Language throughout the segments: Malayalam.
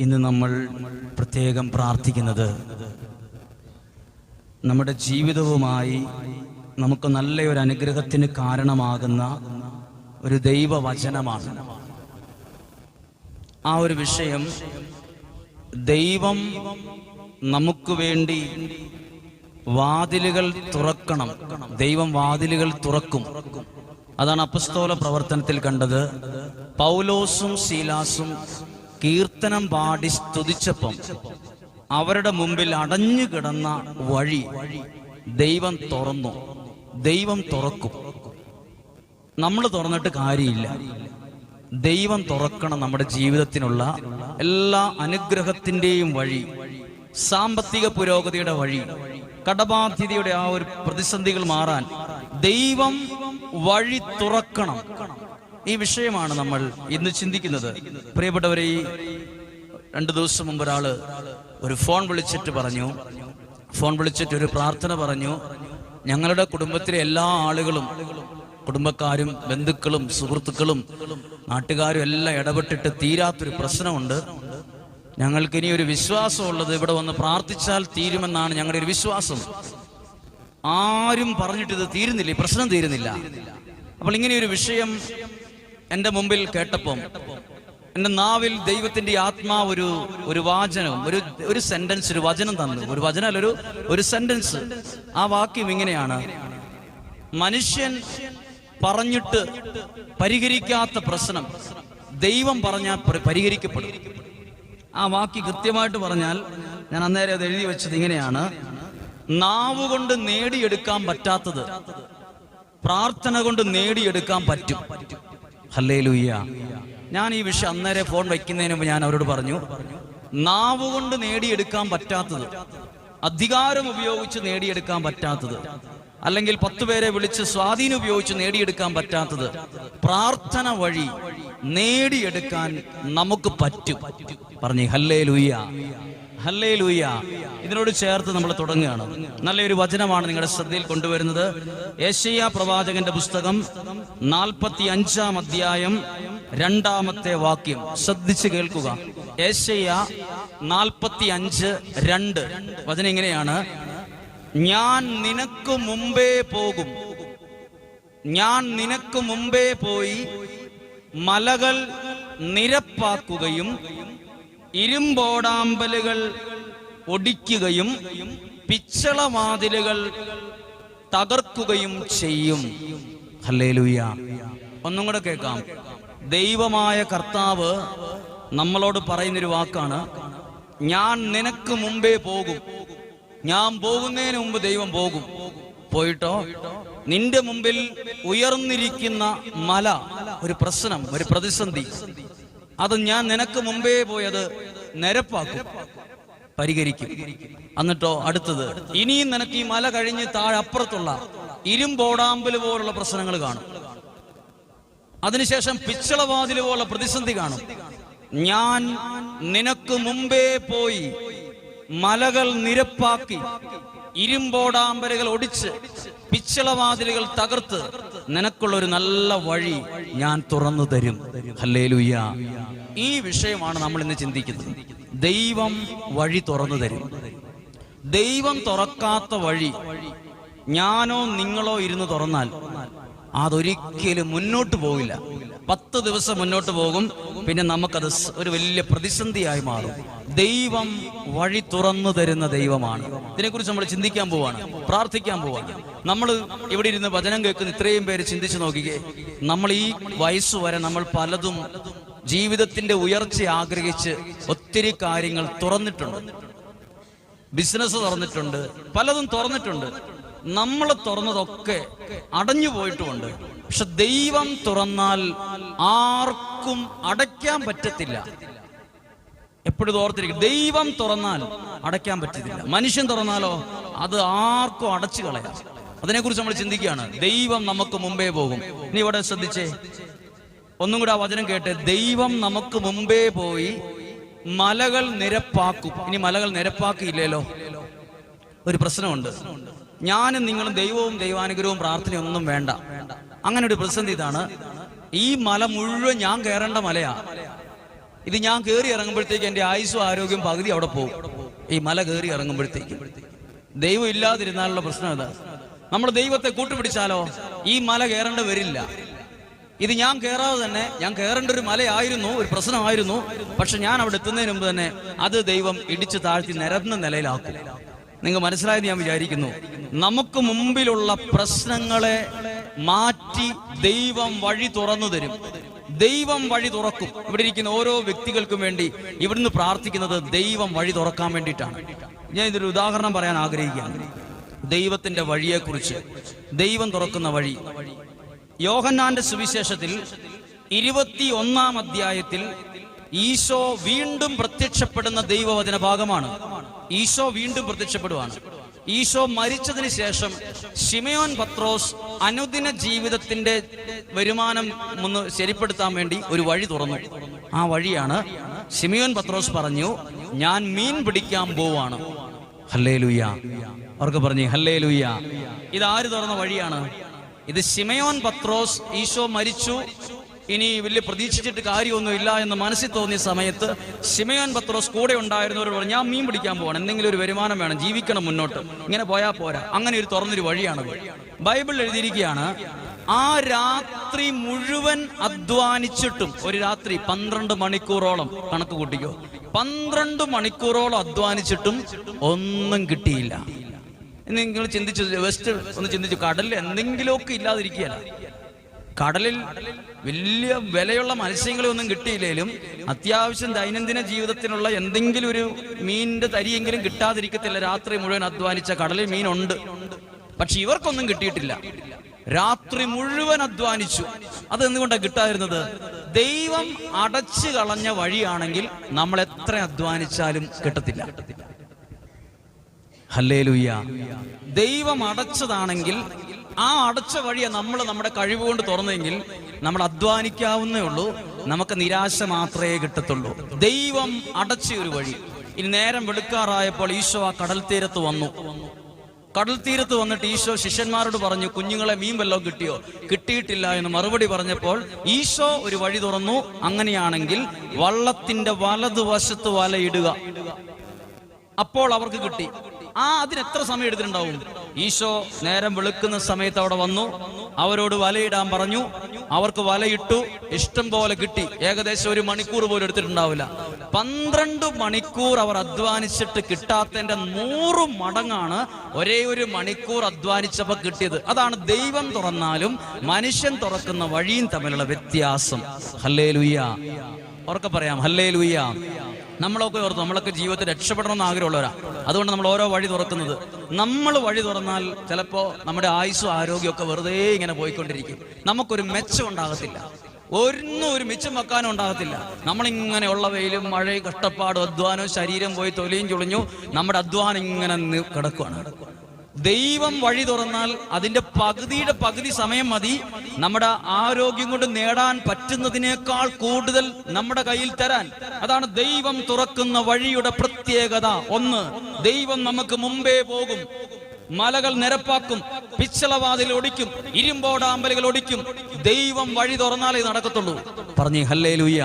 ഇന്ന് നമ്മൾ പ്രത്യേകം പ്രാർത്ഥിക്കുന്നത് നമ്മുടെ ജീവിതവുമായി നമുക്ക് നല്ലൊരു അനുഗ്രഹത്തിന് കാരണമാകുന്ന ഒരു ദൈവവചനമാണ്. ആ ഒരു വിഷയം, ദൈവം നമുക്ക് വേണ്ടി വാതിലുകൾ തുറക്കണം. ദൈവം വാതിലുകൾ തുറക്കും. അതാണ് അപ്പസ്തോല പ്രവർത്തനത്തിൽ കണ്ടത്. പൗലോസും ശീലാസും കീർത്തനം പാടി സ്തുതിച്ചപ്പം അവരുടെ മുമ്പിൽ അടഞ്ഞു കിടന്ന വഴി ദൈവം തുറന്നു. ദൈവം തുറക്കും. നമ്മൾ തുറന്നിട്ട് കാര്യമില്ല. ദൈവം തുറക്കണം നമ്മുടെ ജീവിതത്തിനുള്ള എല്ലാ അനുഗ്രഹത്തിൻ്റെയും വഴി, സാമ്പത്തിക പുരോഗതിയുടെ വഴി, കടബാധ്യതയുടെ ആ ഒരു പ്രതിസന്ധികൾ മാറാൻ ദൈവം വഴി തുറക്കണം. ഈ വിഷയമാണ് നമ്മൾ ഇന്ന് ചിന്തിക്കുന്നത്. പ്രിയപ്പെട്ടവരെ, ഈ 2 ദിവസം മുമ്പ് ഒരാള് ഒരു ഫോൺ വിളിച്ചിട്ട് ഒരു പ്രാർത്ഥന പറഞ്ഞു. ഞങ്ങളുടെ കുടുംബത്തിലെ എല്ലാ ആളുകളും, കുടുംബക്കാരും ബന്ധുക്കളും സുഹൃത്തുക്കളും നാട്ടുകാരും എല്ലാം ഇടപെട്ടിട്ട് തീരാത്തൊരു പ്രശ്നമുണ്ട്. ഞങ്ങൾക്കിനി ഒരു വിശ്വാസമുള്ളത് ഇവിടെ വന്ന് പ്രാർത്ഥിച്ചാൽ തീരുമെന്നാണ് ഞങ്ങളുടെ ഒരു വിശ്വാസം. ആരും പറഞ്ഞിട്ട് ഇത് തീരുന്നില്ല, ഈ പ്രശ്നം തീരുന്നില്ല. അപ്പോൾ ഇങ്ങനെയൊരു വിഷയം എൻ്റെ മുമ്പിൽ കേട്ടപ്പം എൻ്റെ നാവിൽ ദൈവത്തിന്റെ ആത്മാവ് ഒരു വാചനം, ഒരു സെന്റൻസ്, ഒരു വചനം തന്നു. ഒരു വചനം, ഒരു സെന്റൻസ്. ആ വാക്യം ഇങ്ങനെയാണ്: മനുഷ്യൻ പറഞ്ഞിട്ട് പരിഹരിക്കാത്ത പ്രശ്നം ദൈവം പറഞ്ഞാൽ പരിഹരിക്കപ്പെടും. ആ വാക്യം കൃത്യമായിട്ട് പറഞ്ഞാൽ, ഞാൻ അന്നേരം അത് എഴുതി വെച്ചത് ഇങ്ങനെയാണ്: നാവുകൊണ്ട് നേടിയെടുക്കാൻ പറ്റാത്തത് പ്രാർത്ഥന കൊണ്ട് നേടിയെടുക്കാൻ പറ്റും. ഹല്ലേലൂയ. ഞാൻ ഈ വിഷയം അന്നേരം ഫോൺ വയ്ക്കുന്നതിന് മുമ്പ് ഞാൻ അവരോട് പറഞ്ഞു, നാവുകൊണ്ട് നേടിയെടുക്കാൻ പറ്റാത്തത്, അധികാരം ഉപയോഗിച്ച് നേടിയെടുക്കാൻ പറ്റാത്തത്, അല്ലെങ്കിൽ 10 പേരെ വിളിച്ച് സ്വാധീനം ഉപയോഗിച്ച് നേടിയെടുക്കാൻ പറ്റാത്തത് പ്രാർത്ഥന വഴി നേടിയെടുക്കാൻ നമുക്ക് പറ്റും. പറഞ്ഞേ ഹല്ലേലൂയ, ഹല്ലേലൂയ. ഇതിനോട് ചേർത്ത് നമ്മൾ തുടങ്ങുകയാണ്. നല്ലൊരു വചനമാണ് നിങ്ങളുടെ ശ്രദ്ധയിൽ കൊണ്ടുവരുന്നത്. യെശയ്യാ പ്രവാചകന്റെ പുസ്തകം 45-ാം അധ്യായം 2-ാമത്തെ വാക്യം ശ്രദ്ധിച്ച് കേൾക്കുക. യെശയ്യാ 45:2 വചനം ഇങ്ങനെയാണ്: ഞാൻ നിനക്ക് മുമ്പേ പോകും, ഞാൻ നിനക്ക് മുമ്പേ പോയി മലകൾ നിരപ്പാക്കുകയും ഇരുമ്പോടാമ്പലുകൾ ഒടിക്കുകയും പിച്ചളവാതിലുകൾ തകർക്കുകയും ചെയ്യും. ഹല്ലേലൂയ. ഒന്നും കൂടെ കേൾക്കാം. ദൈവമായ കർത്താവ് നമ്മളോട് പറയുന്നൊരു വാക്കാണ്: ഞാൻ നിനക്ക് മുമ്പേ പോകും. ഞാൻ പോകുന്നതിന് മുമ്പ് ദൈവം പോകും. പോയിട്ടോ നിന്റെ മുമ്പിൽ ഉയർന്നിരിക്കുന്ന മല, ഒരു പ്രശ്നം, ഒരു പ്രതിസന്ധി, അത് ഞാൻ നിനക്ക് മുമ്പേ പോയത് നിരപ്പാക്കും, പരിഹരിക്കും. എന്നിട്ടോ അടുത്തത്, ഇനിയും നിനക്ക് ഈ മല കഴിഞ്ഞ് താഴെ അപ്പുറത്തുള്ള ഇരുമ്പോടാമ്പല് പോലുള്ള പ്രശ്നങ്ങൾ കാണും. അതിനുശേഷം പിച്ചളവാതില് പോലുള്ള പ്രതിസന്ധി കാണും. ഞാൻ നിനക്ക് മുമ്പേ പോയി മലകൾ നിരപ്പാക്കി ഇരുമ്പോടാമ്പലുകൾ ഒടിച്ച് പിച്ചളവാതിലുകൾ തകർത്ത് നിനക്കുള്ള ഒരു നല്ല വഴി ഞാൻ തുറന്നു തരും. ഹല്ലേലൂയ. ഈ വിഷയമാണ് നമ്മൾ ഇന്ന് ചിന്തിക്കുന്നത്. ദൈവം വഴി തുറന്നു തരും. ദൈവം തുറക്കാത്ത വഴി ഞാനോ നിങ്ങളോ ഇരുന്ന് തുറന്നാൽ അതൊരിക്കലും മുന്നോട്ട് പോകില്ല. 10 ദിവസം മുന്നോട്ട് പോകും, പിന്നെ നമുക്കത് ഒരു വലിയ പ്രതിസന്ധിയായി മാറും. ദൈവം വഴി തുറന്നു തരുന്ന ദൈവമാണ്. ഇതിനെക്കുറിച്ച് നമ്മൾ ചിന്തിക്കാൻ പോവാണ്, പ്രാർത്ഥിക്കാൻ പോവാണ്. നമ്മൾ ഇവിടെ ഇരുന്ന് വചനം കേൾക്കുന്ന ഇത്രയും പേര് ചിന്തിച്ചു നോക്കിക്കേ. നമ്മൾ ഈ വയസ്സ് വരെ നമ്മൾ പലതും ജീവിതത്തിന്റെ ഉയർച്ച ആഗ്രഹിച്ച് ഒത്തിരി കാര്യങ്ങൾ തുറന്നിട്ടുണ്ട്. ബിസിനസ് തുറന്നിട്ടുണ്ട്, പലതും തുറന്നിട്ടുണ്ട്. നമ്മൾ തുറന്നതൊക്കെ അടഞ്ഞു പോയിട്ടുമുണ്ട്. പക്ഷെ ദൈവം തുറന്നാൽ ആർക്കും അടയ്ക്കാൻ പറ്റത്തില്ല. എപ്പോഴും ഓർത്തിരിക്കും, ദൈവം തുറന്നാൽ അടയ്ക്കാൻ പറ്റത്തില്ല. മനുഷ്യൻ തുറന്നാലോ അത് ആർക്കും അടച്ചു കളയാം. അതിനെക്കുറിച്ച് നമ്മൾ ചിന്തിക്കുകയാണ്. ദൈവം നമുക്ക് മുമ്പേ പോകും. ഇനി ഇവിടെ ശ്രദ്ധിച്ചേ, ഒന്നും കൂടെ ആ വചനം കേട്ടെ. ദൈവം നമുക്ക് മുമ്പേ പോയി മലകൾ നിരപ്പാക്കും. ഇനി മലകൾ നിരപ്പാക്കിയില്ലല്ലോ, ഒരു പ്രശ്നമുണ്ട്. ഞാനും നിങ്ങളും ദൈവവും ദൈവാനുഗ്രഹവും പ്രാർത്ഥനയും ഒന്നും വേണ്ട. അങ്ങനെ ഒരു പ്രതിസന്ധി ഇതാണ്. ഈ മല മുഴുവൻ ഞാൻ കയറേണ്ട മലയാ. ഇത് ഞാൻ കയറി ഇറങ്ങുമ്പോഴത്തേക്ക് എൻ്റെ ആയുസ്സും ആരോഗ്യം പകുതി അവിടെ പോകും. ഈ മല കയറി ഇറങ്ങുമ്പോഴത്തേക്കും ദൈവം ഇല്ലാതിരുന്നാലുള്ള പ്രശ്നം എന്താ? നമ്മൾ ദൈവത്തെ കൂട്ടുപിടിച്ചാലോ ഈ മല കയറേണ്ട വരില്ല. ഇത് ഞാൻ കയറാതെ തന്നെ, ഞാൻ കയറേണ്ട ഒരു മലയായിരുന്നു, ഒരു പ്രശ്നമായിരുന്നു. പക്ഷെ ഞാൻ അവിടെ എത്തുന്നതിന് മുമ്പ് തന്നെ അത് ദൈവം ഇടിച്ചു താഴ്ത്തി നിരന്ന നിലയിലാക്കും. നിങ്ങൾ മനസ്സിലായെന്ന് ഞാൻ വിചാരിക്കുന്നു. നമുക്ക് മുമ്പിലുള്ള പ്രശ്നങ്ങളെ മാറ്റി ദൈവം വഴി തുറന്നു തരും. ദൈവം വഴി തുറക്കും. ഇവിടെ ഇരിക്കുന്ന ഓരോ വ്യക്തികൾക്കും വേണ്ടി ഇവിടുന്ന് പ്രാർത്ഥിക്കുന്നത് ദൈവം വഴി തുറക്കാൻ വേണ്ടിയിട്ടാണ്. ഞാൻ ഇതൊരു ഉദാഹരണം പറയാൻ ആഗ്രഹിക്കുകയാണ്. ദൈവത്തിന്റെ വഴിയെക്കുറിച്ച്, ദൈവം തുറക്കുന്ന വഴി. യോഹന്നാന്റെ സുവിശേഷത്തിൽ 21-ാം അധ്യായത്തിൽ ഈശോ വീണ്ടും പ്രത്യക്ഷപ്പെടുന്ന ദൈവവചന ഭാഗമാണ്. ഈശോ വീണ്ടും പ്രത്യക്ഷപ്പെടുവാണ്. ഈശോ മരിച്ചതിന് ശേഷം ശിമയോൻ പത്രോസ് അനുദിന ജീവിതത്തിന്റെ വരുമാനം ഒന്ന് ശരിപ്പെടുത്താൻ വേണ്ടി ഒരു വഴി തുറന്നു. ആ വഴിയാണ് ശിമയോൻ പത്രോസ് പറഞ്ഞു, ഞാൻ മീൻ പിടിക്കാൻ പോവാണ്. ഹല്ലേലൂയ. അവർക്ക് പറഞ്ഞു ഹല്ലേലൂയ. ഇതാര് തുറന്ന വഴിയാണ്? ഇത് ശിമയോൻ പത്രോസ്. ഈശോ മരിച്ചു, ഇനി വലിയ പ്രതീക്ഷിച്ചിട്ട് കാര്യമൊന്നുമില്ല എന്ന് മനസ്സിൽ തോന്നിയ സമയത്ത് ശിമയോൻ പത്രോസ് കൂടെ ഉണ്ടായിരുന്നവരോട് പറഞ്ഞു, ഞാൻ മീൻ പിടിക്കാൻ പോവാണ്, എന്തെങ്കിലും ഒരു വരുമാനം വേണം, ജീവിക്കണം മുന്നോട്ട്, ഇങ്ങനെ പോയാൽ പോരാ. അങ്ങനെ ഒരു തുറന്നൊരു വഴിയാണത്. ബൈബിളിൽ എഴുതിയിരിക്കുകയാണ്, ആ രാത്രി മുഴുവൻ അധ്വാനിച്ചിട്ടും, ഒരു രാത്രി 12 മണിക്കൂറോളം, കണക്ക് കൂട്ടിക്കോ, 12 മണിക്കൂറോളം അധ്വാനിച്ചിട്ടും ഒന്നും കിട്ടിയില്ല. നിങ്ങൾ ചിന്തിച്ചു, വെസ്റ്റ് ഒന്ന് ചിന്തിച്ചു, കടലിൽ എന്തെങ്കിലുമൊക്കെ ഇല്ലാതിരിക്കുകയല്ല. കടലിൽ വലിയ വിലയുള്ള മത്സ്യങ്ങളൊന്നും കിട്ടിയില്ലേലും അത്യാവശ്യം ദൈനംദിന ജീവിതത്തിനുള്ള എന്തെങ്കിലും ഒരു മീനിന്റെ തരിയെങ്കിലും കിട്ടാതിരിക്കത്തില്ല. രാത്രി മുഴുവൻ അധ്വാനിച്ച കടലിൽ മീനുണ്ട്, പക്ഷെ ഇവർക്കൊന്നും കിട്ടിയിട്ടില്ല. രാത്രി മുഴുവൻ അധ്വാനിച്ചു. അത് എന്തുകൊണ്ടാണ് കിട്ടാതിരുന്നത്? ദൈവം അടച്ചു കളഞ്ഞ വഴിയാണെങ്കിൽ നമ്മൾ എത്ര അധ്വാനിച്ചാലും കിട്ടത്തില്ല. ഹല്ലേലൂയ. ദൈവം അടച്ചതാണെങ്കിൽ, ആ അടച്ച വഴിയെ നമ്മൾ നമ്മുടെ കഴിവ് കൊണ്ട് തുറന്നെങ്കിൽ നമ്മൾ അധ്വാനിക്കാവുന്നേ ഉള്ളൂ, നമുക്ക് നിരാശ മാത്രമേ കിട്ടത്തുള്ളൂ. ദൈവം അടച്ച ഒരു വഴി. ഇനി നേരം വെളുക്കാറായപ്പോൾ ഈശോ ആ കടൽ തീരത്ത് വന്നു. കടൽ തീരത്ത് വന്നിട്ട് ഈശോ ശിഷ്യന്മാരോട് പറഞ്ഞു, കുഞ്ഞുങ്ങളെ മീൻ വല്ലതും കിട്ടിയോ? കിട്ടിയിട്ടില്ല എന്ന് മറുപടി പറഞ്ഞപ്പോൾ ഈശോ ഒരു വഴി തുറന്നു. അങ്ങനെയാണെങ്കിൽ വള്ളത്തിന്റെ വലതുവശത്ത് വലയിടുക. അപ്പോൾ അവർക്ക് കിട്ടി. അതിനെത്ര സമയം എടുത്തിട്ടുണ്ടാവും? ഈശോ നേരം വെളുക്കുന്ന സമയത്ത് അവിടെ വന്നു, അവരോട് വലയിടാൻ പറഞ്ഞു. അവർക്ക് വലയിട്ടു, ഇഷ്ടം പോലെ കിട്ടി. ഏകദേശം 1 മണിക്കൂർ പോലും എടുത്തിട്ടുണ്ടാവില്ല. 12 മണിക്കൂർ അവർ അധ്വാനിച്ചിട്ട് കിട്ടാത്തതിന്റെ 100 മടങ്ങാണ് ഒരേ ഒരു മണിക്കൂർ അധ്വാനിച്ചപ്പോൾ കിട്ടിയത്. അതാണ് ദൈവം തുറന്നാലും മനുഷ്യൻ തുറക്കുന്ന വഴിയും തമ്മിലുള്ള വ്യത്യാസം. ഹല്ലേലൂയ. ഉറക്കെ പറയാം ഹല്ലേലൂയ. നമ്മളൊക്കെ ഓർത്തു, നമ്മളൊക്കെ ജീവിതത്തിൽ രക്ഷപ്പെടണമെന്ന് ആഗ്രഹമുള്ളവരാ. അതുകൊണ്ട് നമ്മൾ ഓരോ വഴി തുറക്കുന്നത്. നമ്മൾ വഴി തുറന്നാൽ ചിലപ്പോൾ നമ്മുടെ ആയുസ്സും ആരോഗ്യമൊക്കെ വെറുതെ ഇങ്ങനെ പോയിക്കൊണ്ടിരിക്കും. നമുക്കൊരു മെച്ചം ഉണ്ടാകത്തില്ല, ഒരു മിച്ചം വെക്കാനും ഉണ്ടാകത്തില്ല. നമ്മളിങ്ങനെ ഉള്ള വെയിലും മഴയും കഷ്ടപ്പാടും അധ്വാനവും ശരീരം പോയി തൊലിയും ചുളിഞ്ഞു നമ്മുടെ അധ്വാനം ഇങ്ങനെ കിടക്കുകയാണ്. ദൈവം വഴി തുറന്നാൽ അതിന്റെ പകുതിയുടെ പകുതി സമയം മതി നമ്മുടെ ആരോഗ്യം കൊണ്ട് നേടാൻ പറ്റുന്നതിനേക്കാൾ കൂടുതൽ നമ്മുടെ കയ്യിൽ തരാൻ. അതാണ് ദൈവം തുറക്കുന്ന വഴിയുടെ പ്രത്യേകത. ഒന്ന്, ദൈവം നമുക്ക് മുമ്പേ പോകും, മലകൾ നിരപ്പാക്കും, പിച്ചളവാതിൽ ഒടിക്കും, ഇരുമ്പോടാമ്പലുകൾ ഒടിക്കും. ദൈവം വഴി തുറന്നാലേ നടക്കത്തുള്ളൂ. പറഞ്ഞേ ഹല്ലേലൂയ.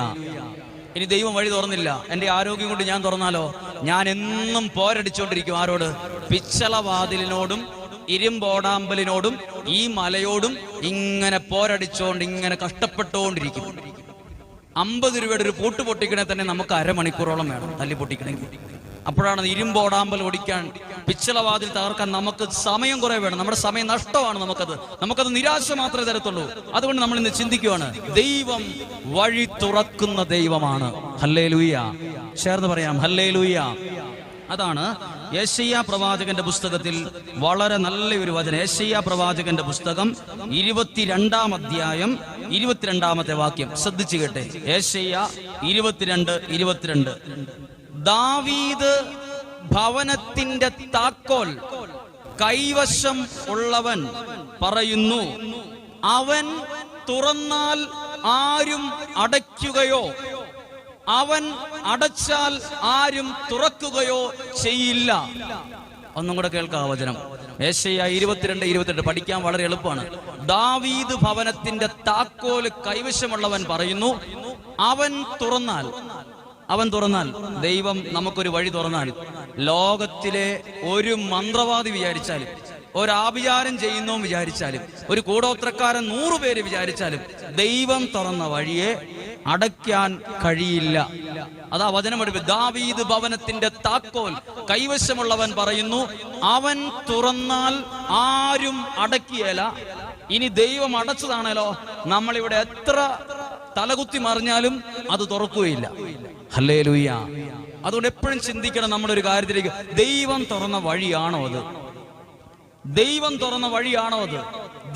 ഇനി ദൈവം വഴി തുറന്നില്ല, എന്റെ ആരോഗ്യം കൊണ്ട് ഞാൻ തുറന്നാലോ? ഞാൻ എന്നും പോരടിച്ചോണ്ടിരിക്കും. ആരോട്? പിച്ചളവാതിലിനോടും ഇരുമ്പോടാമ്പലിനോടും ഈ മലയോടും ഇങ്ങനെ പോരടിച്ചോണ്ട് ഇങ്ങനെ കഷ്ടപ്പെട്ടുകൊണ്ടിരിക്കും. 50 രൂപയുടെ ഒരു പൂട്ട് പൊട്ടിക്കണേ തന്നെ നമുക്ക് അരമണിക്കൂറോളം വേണം തല്ലി പൊട്ടിക്കണമെങ്കിൽ. അപ്പോഴാണ് ഇരുമ്പോടാമ്പൽ ഓടിക്കാൻ, പിച്ചളവാതിൽ തകർക്കാൻ നമുക്ക് സമയം കുറെ വേണം. നമ്മുടെ സമയം നഷ്ടമാണ്. നമുക്കത് നിരാശ മാത്രമേ തരത്തുള്ളൂ. അതുകൊണ്ട് നമ്മൾ ഇന്ന് ചിന്തിക്കുകയാണ്, ദൈവം വഴി തുറക്കുന്ന ദൈവമാണ്. ഹല്ലേലൂയ. ചേർന്ന് പറയാം ഹല്ലേലൂയ. അതാണ് യെശയ്യാ പ്രവാചകന്റെ പുസ്തകത്തിൽ വളരെ നല്ലൊരു വചനം. യെശയ്യാ പ്രവാചകന്റെ പുസ്തകം 22-ാം അധ്യായം 22-ാമത്തെ വാക്യം ശ്രദ്ധിച്ചു കേട്ടെ. യെശയ്യാ 22:22. ദാവീദ് ഭവനത്തിന്റെ താക്കോൽ കൈവശം ഉള്ളവൻ പറയുന്നു, അവൻ തുറന്നാൽ ആരും അടയ്ക്കുകയോ അവൻ അടച്ചാൽ ആരും തുറക്കുകയോ ചെയ്യില്ല. ഒന്നും കൂടെ കേൾക്കാം വചനം. യെശയ്യാ 22:22 പഠിക്കാൻ വളരെ എളുപ്പമാണ്. ദാവീദ് ഭവനത്തിന്റെ താക്കോൽ കൈവശമുള്ളവൻ പറയുന്നു, അവൻ തുറന്നാൽ അവൻ തുറന്നാൽ, ദൈവം നമുക്കൊരു വഴി തുറന്നാൽ, ലോകത്തിലെ ഒരു മന്ത്രവാദി വിചാരിച്ചാലും, ഒരാഭിചാരം ചെയ്യുന്നവൻ വിചാരിച്ചാലും, ഒരു കൂടോത്രക്കാരൻ 100 പേര് വിചാരിച്ചാലും ദൈവം തുറന്ന വഴിയെ അടയ്ക്കാൻ കഴിയില്ല. അതാ വചനം പഠിപ്പിക്കും. ദാവീദ് ഭവനത്തിന്റെ താക്കോൽ കൈവശമുള്ളവൻ പറയുന്നു, അവൻ തുറന്നാൽ ആരും അടക്കിയല്ല. ഇനി ദൈവം അടച്ചതാണല്ലോ, നമ്മളിവിടെ എത്ര തലകുത്തി മറിഞ്ഞാലും അത് തുറക്കുകയില്ല. ഹല്ലേലൂയ. അതുകൊണ്ട് എപ്പോഴും ചിന്തിക്കണം നമ്മുടെ ഒരു കാര്യത്തിലേക്ക്, ദൈവം തുറന്ന വഴിയാണോ അത്? ദൈവം തുറന്ന വഴിയാണോ അത്?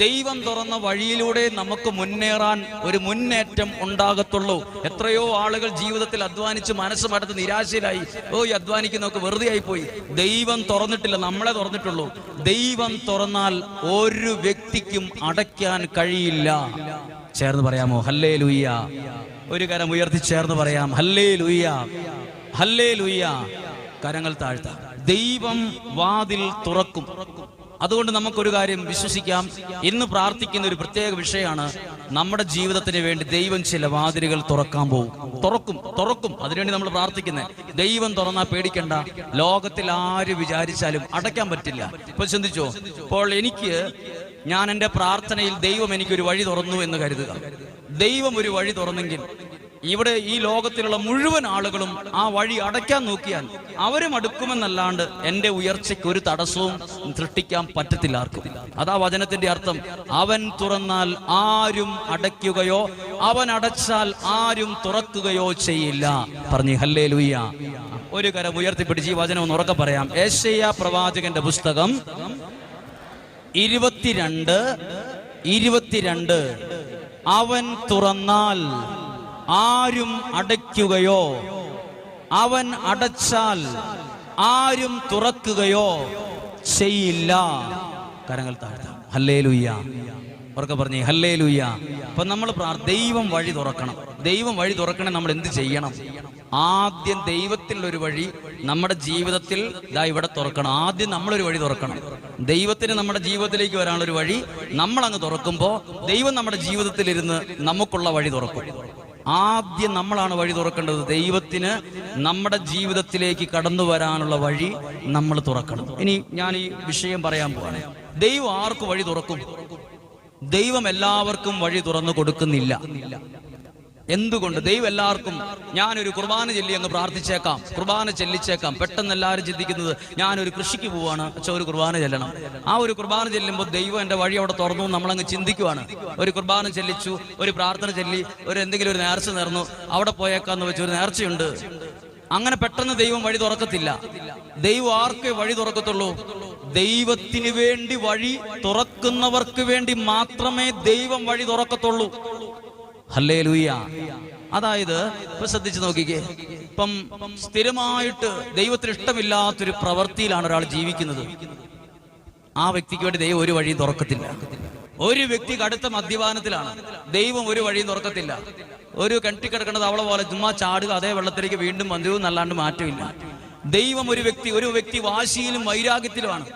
ദൈവം തുറന്ന വഴിയിലൂടെ നമുക്ക് മുന്നേറാൻ ഒരു മുന്നേറ്റം ഉണ്ടാകത്തുള്ളൂ. എത്രയോ ആളുകൾ ജീവിതത്തിൽ അധ്വാനിച്ച് മനസ്സ് മടുത്ത് നിരാശയിലായി, ഈ അധ്വാനിക്കുന്നതൊക്കെ വെറുതെ ആയിപ്പോയി. ദൈവം തുറന്നിട്ടില്ല, നമ്മളെ തുറന്നിട്ടുള്ളൂ. ദൈവം തുറന്നാൽ ഒരു വ്യക്തിക്കും അടയ്ക്കാൻ കഴിയില്ല. ചേർന്ന് പറയാമോ ഹല്ലേലൂയ? ഒരു കരം ഉയർത്തി ചേർന്ന് പറയാം ഹല്ലേലൂയ, ഹല്ലേലൂയ. കരങ്ങൾ താഴ്ത്താം. ദൈവം വാതിൽ തുറക്കും. അതുകൊണ്ട് നമുക്കൊരു കാര്യം വിശ്വസിക്കാം, ഇന്ന് പ്രാർത്ഥിക്കുന്ന ഒരു പ്രത്യേക വിഷയമാണ്, നമ്മുടെ ജീവിതത്തിന് വേണ്ടി ദൈവം ചില വാതിലുകൾ തുറക്കാൻ പോകും. തുറക്കും. അതിനുവേണ്ടി നമ്മൾ പ്രാർത്ഥിക്കുന്നത്. ദൈവം തുറന്നാൽ പേടിക്കണ്ട. ലോകത്തിൽ ആര് വിചാരിച്ചാലും അടയ്ക്കാൻ പറ്റില്ല. ഇപ്പൊ ചിന്തിച്ചോ, ഇപ്പോൾ ഞാൻ എൻ്റെ പ്രാർത്ഥനയിൽ ദൈവം എനിക്കൊരു വഴി തുറന്നു എന്ന് കരുതുക. ദൈവം ഒരു വഴി തുറന്നെങ്കിൽ ഇവിടെ ഈ ലോകത്തിലുള്ള മുഴുവൻ ആളുകളും ആ വഴി അടയ്ക്കാൻ നോക്കിയാൽ അവരും അടുക്കുമെന്നല്ലാണ്ട് എൻ്റെ ഉയർച്ചയ്ക്ക് ഒരു തടസ്സവും സൃഷ്ടിക്കാൻ പറ്റത്തില്ല ആർക്കും. അതാ വചനത്തിന്റെ അർത്ഥം. അവൻ തുറന്നാൽ ആരും അടയ്ക്കുകയോ അവൻ അടച്ചാൽ ആരും തുറക്കുകയോ ചെയ്യില്ല. പറഞ്ഞു ഹല്ലേലൂയ. ഒരു കരം ഉയർത്തിപ്പിടിച്ച് ഈ വചനം ഒന്ന് ഉറക്കെ പറയാം. യെശയ്യാ പ്രവാചകന്റെ പുസ്തകം 22:22. അവൻ തുറന്നാൽ ആരും അടയ്ക്കുകയോ അവൻ അടച്ചാൽ ആരും തുറക്കുകയോ ചെയ്യില്ല. കരങ്ങൾ താഴ്ത്താം. ഹല്ലേലൂയ. ഉറക്കെ പറഞ്ഞേ ഹല്ലേലൂയ. അപ്പൊ നമ്മൾ ദൈവം വഴി തുറക്കണം. ദൈവം വഴി തുറക്കണേ നമ്മൾ എന്ത് ചെയ്യണം? ആദ്യം ദൈവത്തിലുള്ള ഒരു വഴി നമ്മുടെ ജീവിതത്തിൽ ഇവിടെ തുറക്കണം. ആദ്യം നമ്മളൊരു വഴി തുറക്കണം. ദൈവത്തിന് നമ്മുടെ ജീവിതത്തിലേക്ക് വരാനുള്ളൊരു വഴി നമ്മൾ അങ്ങ് തുറക്കുമ്പോൾ ദൈവം നമ്മുടെ ജീവിതത്തിൽ ഇരുന്ന് നമുക്കുള്ള വഴി തുറക്കും. ആദ്യം നമ്മളാണ് വഴി തുറക്കേണ്ടത്. ദൈവത്തിന് നമ്മുടെ ജീവിതത്തിലേക്ക് കടന്നു വരാനുള്ള വഴി നമ്മൾ തുറക്കണം. ഇനി ഞാൻ ഈ വിഷയം പറയാൻ പോവാണ്. ദൈവം ആർക്ക് വഴി തുറക്കും? ദൈവം എല്ലാവർക്കും വഴി തുറന്നു കൊടുക്കുന്നില്ല. എന്തുകൊണ്ട്? ദൈവം എല്ലാവർക്കും, ഞാനൊരു കുർബാന ചൊല്ലി അങ്ങ് പ്രാർത്ഥിച്ചേക്കാം, കുർബാന ചെല്ലിച്ചേക്കാം. പെട്ടെന്ന് എല്ലാവരും ചിന്തിക്കുന്നത്, ഞാനൊരു കൃഷിക്ക് പോവാണ്, പക്ഷെ ഒരു കുർബാന ചെല്ലണം. ആ ഒരു കുർബാന ചെല്ലുമ്പോൾ ദൈവം എൻ്റെ വഴി അവിടെ തുറന്നു നമ്മളങ്ങ് ചിന്തിക്കുവാണ്. ഒരു കുർബാന ചെല്ലിച്ചു, ഒരു പ്രാർത്ഥന ചൊല്ലി, എന്തെങ്കിലും ഒരു നേർച്ച നേർന്നു, അവിടെ പോയേക്കാന്ന് വെച്ച് ഒരു നേർച്ചയുണ്ട്. അങ്ങനെ പെട്ടെന്ന് ദൈവം വഴി തുറക്കത്തില്ല. ദൈവം ആർക്കേ വഴി തുറക്കത്തുള്ളൂ? ദൈവത്തിന് വേണ്ടി വഴി തുറക്കുന്നവർക്ക് വേണ്ടി മാത്രമേ ദൈവം വഴി തുറക്കത്തുള്ളൂ. ഹല്ലേലൂയ. അതായത് ഇപ്പൊ ശ്രദ്ധിച്ചു നോക്കിക്കേ, ഇപ്പം സ്ഥിരമായിട്ട് ദൈവത്തിന് ഇഷ്ടമില്ലാത്തൊരു പ്രവൃത്തിയിലാണ് ഒരാൾ ജീവിക്കുന്നത്. ആ വ്യക്തിക്ക് വേണ്ടി ദൈവം ഒരു വഴിയും തുറക്കത്തില്ല. ഒരു വ്യക്തി കടുത്ത മദ്യപാനത്തിലാണ്, ദൈവം ഒരു വഴിയും തുറക്കത്തില്ല. ഒരു കിണറ്റിക്കിടക്കേണ്ടത് അവളെ പോലെ ചുമ്മാ ചാടുക, അതേ വെള്ളത്തിലേക്ക് വീണ്ടും മദ്യവും നല്ലാണ്ട് മാറ്റമില്ല. ദൈവം ഒരു വ്യക്തി വാശിയിലും വൈരാഗ്യത്തിലുമാണ്,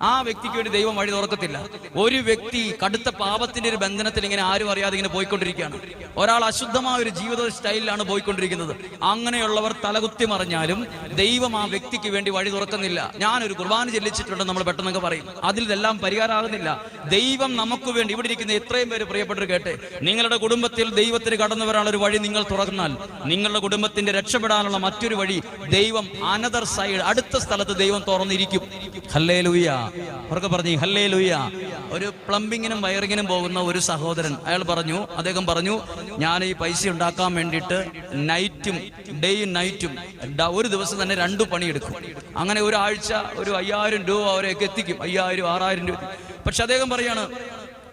ആ വ്യക്തിക്ക് വേണ്ടി ദൈവം വഴി തുറക്കത്തില്ല. ഒരു വ്യക്തി കടുത്ത പാപത്തിന്റെ ഒരു ബന്ധനത്തിൽ ഇങ്ങനെ ആരും അറിയാതെ ഇങ്ങനെ പോയിക്കൊണ്ടിരിക്കുകയാണ്. ഒരാൾ അശുദ്ധമായ ഒരു ജീവിത സ്റ്റൈലിലാണ് പോയിക്കൊണ്ടിരിക്കുന്നത്. അങ്ങനെയുള്ളവർ തലകുത്തി മറിഞ്ഞാലും ദൈവം ആ വ്യക്തിക്ക് വേണ്ടി വഴി തുറക്കുന്നില്ല. ഞാനൊരു കുർബാന ചെല്ലിച്ചിട്ടുണ്ട് നമ്മൾ പെട്ടെന്നൊക്കെ പറയും, അതിലെല്ലാം പരിഹാരമാകുന്നില്ല. ദൈവം നമുക്ക് വേണ്ടി, ഇവിടെ ഇരിക്കുന്ന എത്രയും പേര് പ്രിയപ്പെട്ടവർ കേട്ടെ, നിങ്ങളുടെ കുടുംബത്തിൽ ദൈവത്തിന് കടന്നു വരാനുള്ള ഒരു വഴി നിങ്ങൾ തുറന്നാൽ നിങ്ങളുടെ കുടുംബത്തിന്റെ രക്ഷപ്പെടാനുള്ള മറ്റൊരു വഴി ദൈവം അനദർ സൈഡ്, അടുത്ത സ്ഥലത്ത് ദൈവം തുറന്നിരിക്കും. ഹല്ലേലൂയ. അവർക്ക് പറഞ്ഞു ഹല്ലേലൂയ. ഒരു പ്ലംബിങ്ങിനും വയറിങ്ങിനും പോകുന്ന ഒരു സഹോദരൻ, അദ്ദേഹം പറഞ്ഞു, ഞാൻ ഈ പൈസ ഉണ്ടാക്കാൻ വേണ്ടിയിട്ട് നൈറ്റും ഡേയും നൈറ്റും ഒരു ദിവസം തന്നെ 2 പണിയെടുക്കും. അങ്ങനെ ഒരാഴ്ച ഒരു 5000 രൂപ അവരെയൊക്കെ എത്തിക്കും, 5000, 6000 രൂപ. പക്ഷെ അദ്ദേഹം പറയാണ്,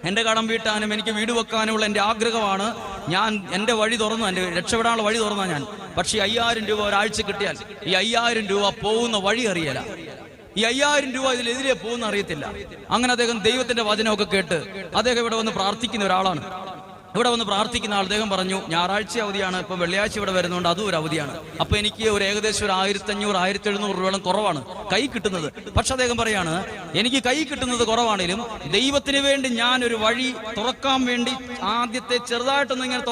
എൻ്റെ കടം വീട്ടാനും എനിക്ക് വീട് വെക്കാനുമുള്ള എൻ്റെ ആഗ്രഹമാണ്, ഞാൻ എൻ്റെ വഴി തുറന്നു, എൻ്റെ രക്ഷപ്പെടാനുള്ള വഴി തുറന്നാ ഞാൻ. പക്ഷെ 5000 രൂപ ഒരാഴ്ച കിട്ടിയാൽ ഈ 5000 രൂപ പോകുന്ന വഴി അറിയല. ഈ 5000 രൂപ ഇതിലെതിരെ പോകുന്ന അറിയത്തില്ല. അങ്ങനെ അദ്ദേഹം ദൈവത്തിന്റെ വചനമൊക്കെ കേട്ട് അദ്ദേഹം ഇവിടെ വന്ന് പ്രാർത്ഥിക്കുന്ന ഒരാളാണ്. ഇവിടെ വന്ന് പ്രാർത്ഥിക്കുന്ന ആൾ അദ്ദേഹം പറഞ്ഞു, ഞായറാഴ്ച അവധിയാണ്, ഇപ്പൊ വെള്ളിയാഴ്ച ഇവിടെ വരുന്നതുകൊണ്ട് അതും ഒരു അവധിയാണ്. അപ്പൊ എനിക്ക് ഏകദേശം ഒരു 1500-1700 രൂപയോളം കുറവാണ് കൈ കിട്ടുന്നത്. പക്ഷെ അദ്ദേഹം പറയാണ്, എനിക്ക് കൈ കിട്ടുന്നത് കുറവാണെങ്കിലും ദൈവത്തിന് വേണ്ടി ഞാൻ ഒരു വഴി തുറക്കാൻ വേണ്ടി ആദ്യത്തെ ചെറുതായിട്ടൊന്നും ഇങ്ങനെ